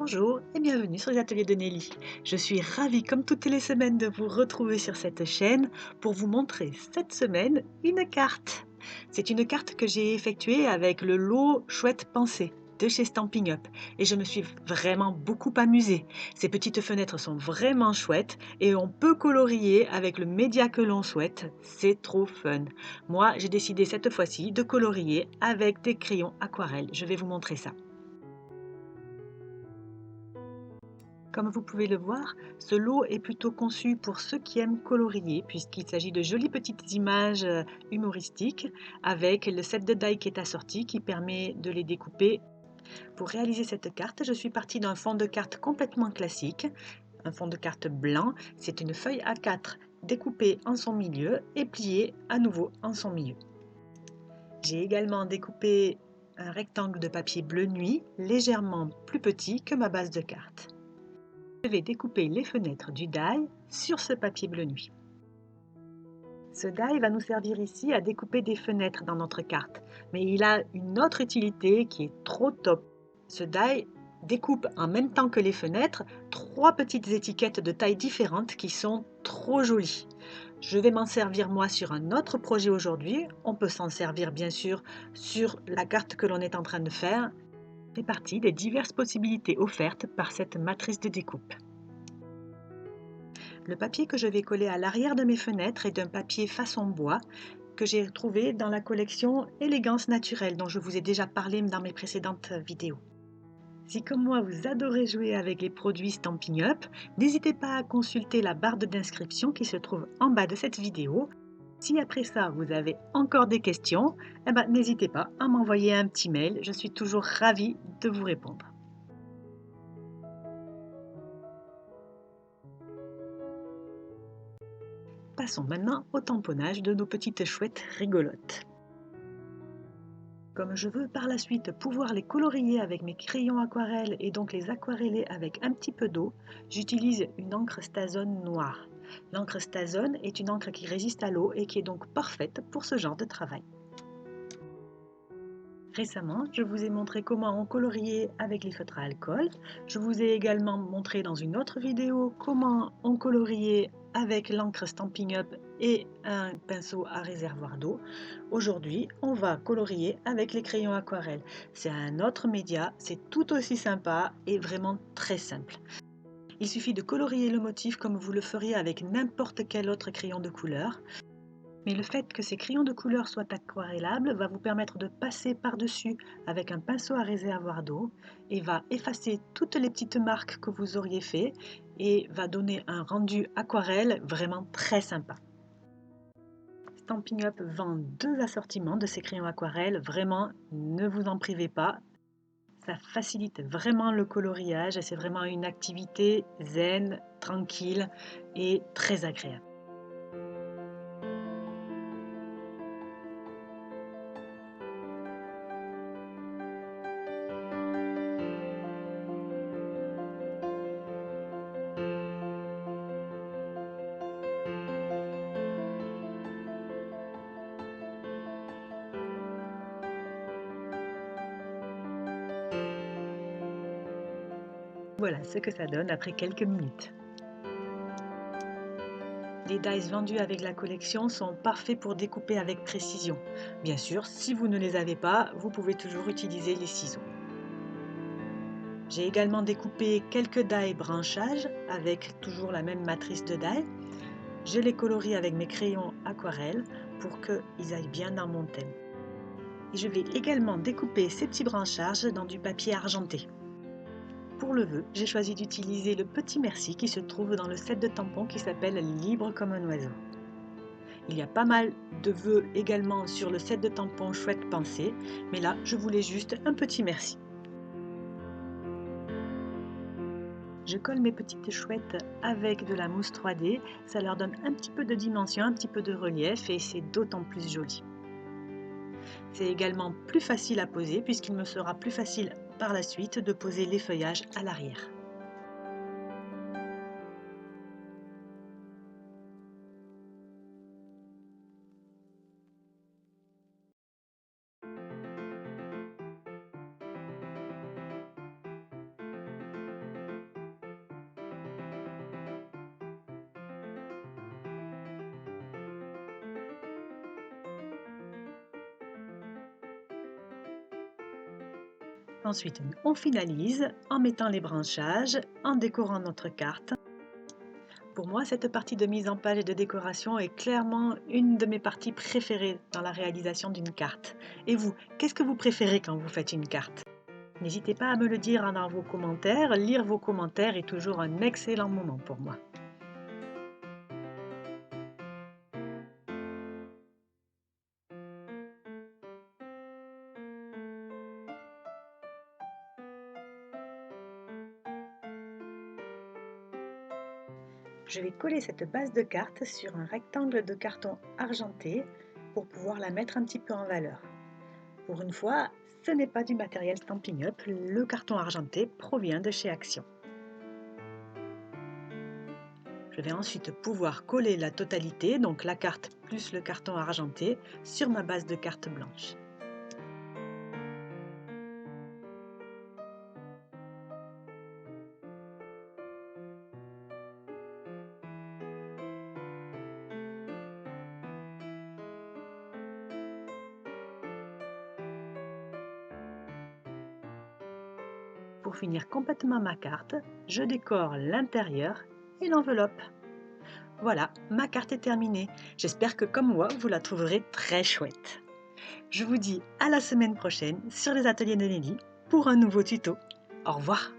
Bonjour et bienvenue sur les ateliers de Nelly. Je suis ravie comme toutes les semaines de vous retrouver sur cette chaîne pour vous montrer cette semaine une carte. C'est une carte que j'ai effectuée avec le lot Chouette Pensée de chez Stampin' Up et je me suis vraiment beaucoup amusée. Ces petites fenêtres sont vraiment chouettes et on peut colorier avec le média que l'on souhaite. C'est trop fun. Moi, j'ai décidé cette fois-ci de colorier avec des crayons aquarelles. Je vais vous montrer ça. Comme vous pouvez le voir, ce lot est plutôt conçu pour ceux qui aiment colorier puisqu'il s'agit de jolies petites images humoristiques avec le set de die qui est assorti qui permet de les découper. Pour réaliser cette carte, je suis partie d'un fond de carte complètement classique, un fond de carte blanc. C'est une feuille A4 découpée en son milieu et pliée à nouveau en son milieu. J'ai également découpé un rectangle de papier bleu nuit légèrement plus petit que ma base de carte. Je vais découper les fenêtres du die sur ce papier bleu nuit. Ce die va nous servir ici à découper des fenêtres dans notre carte, mais il a une autre utilité qui est trop top. Ce die découpe en même temps que les fenêtres 3 petites étiquettes de tailles différentes qui sont trop jolies. Je vais m'en servir moi sur un autre projet aujourd'hui. On peut s'en servir bien sûr sur la carte que l'on est en train de faire. C'est parti des diverses possibilités offertes par cette matrice de découpe. Le papier que je vais coller à l'arrière de mes fenêtres est d'un papier façon bois que j'ai trouvé dans la collection Élégance naturelle dont je vous ai déjà parlé dans mes précédentes vidéos. Si comme moi vous adorez jouer avec les produits Stampin' Up, n'hésitez pas à consulter la barre d'inscription qui se trouve en bas de cette vidéo. Si après ça vous avez encore des questions, n'hésitez pas à m'envoyer un petit mail, je suis toujours ravie de vous répondre. Passons maintenant au tamponnage de nos petites chouettes rigolotes. Comme je veux par la suite pouvoir les colorier avec mes crayons aquarelles et donc les aquareller avec un petit peu d'eau, j'utilise une encre Stazone noire. L'encre Stazone est une encre qui résiste à l'eau et qui est donc parfaite pour ce genre de travail. Récemment, je vous ai montré comment on coloriait avec les feutres à alcool. Je vous ai également montré dans une autre vidéo comment on coloriait avec l'encre Stampin' Up et un pinceau à réservoir d'eau. Aujourd'hui, on va colorier avec les crayons aquarelles. C'est un autre média, c'est tout aussi sympa et vraiment très simple. Il suffit de colorier le motif comme vous le feriez avec n'importe quel autre crayon de couleur. Mais le fait que ces crayons de couleur soient aquarellables va vous permettre de passer par-dessus avec un pinceau à réservoir d'eau et va effacer toutes les petites marques que vous auriez fait et va donner un rendu aquarelle vraiment très sympa. Stampin' Up vend 2 assortiments de ces crayons aquarelles, vraiment ne vous en privez pas. Ça facilite vraiment le coloriage et c'est vraiment une activité zen, tranquille et très agréable. Voilà ce que ça donne après quelques minutes. Les dies vendus avec la collection sont parfaits pour découper avec précision. Bien sûr, si vous ne les avez pas, vous pouvez toujours utiliser les ciseaux. J'ai également découpé quelques dies branchage avec toujours la même matrice de dies. Je les colorie avec mes crayons aquarelles pour qu'ils aillent bien dans mon thème. Et je vais également découper ces petits branchages dans du papier argenté. Pour le vœu, j'ai choisi d'utiliser le petit merci qui se trouve dans le set de tampons qui s'appelle Libre comme un oiseau. Il y a pas mal de vœux également sur le set de tampons Chouette Pensée, mais là, je voulais juste un petit merci. Je colle mes petites chouettes avec de la mousse 3D, ça leur donne un petit peu de dimension, un petit peu de relief et c'est d'autant plus joli. C'est également plus facile à poser puisqu'il me sera plus facile par la suite de poser les feuillages à l'arrière. Ensuite, on finalise en mettant les branchages, en décorant notre carte. Pour moi, cette partie de mise en page et de décoration est clairement une de mes parties préférées dans la réalisation d'une carte. Et vous, qu'est-ce que vous préférez quand vous faites une carte? N'hésitez pas à me le dire dans vos commentaires. Lire vos commentaires est toujours un excellent moment pour moi. Je vais coller cette base de carte sur un rectangle de carton argenté pour pouvoir la mettre un petit peu en valeur. Pour une fois, ce n'est pas du matériel Stampin' Up, le carton argenté provient de chez Action. Je vais ensuite pouvoir coller la totalité, donc la carte plus le carton argenté, sur ma base de carte blanche. Pour finir complètement ma carte, je décore l'intérieur et l'enveloppe. Voilà, ma carte est terminée. J'espère que comme moi, vous la trouverez très chouette. Je vous dis à la semaine prochaine sur les ateliers de Nelly pour un nouveau tuto. Au revoir!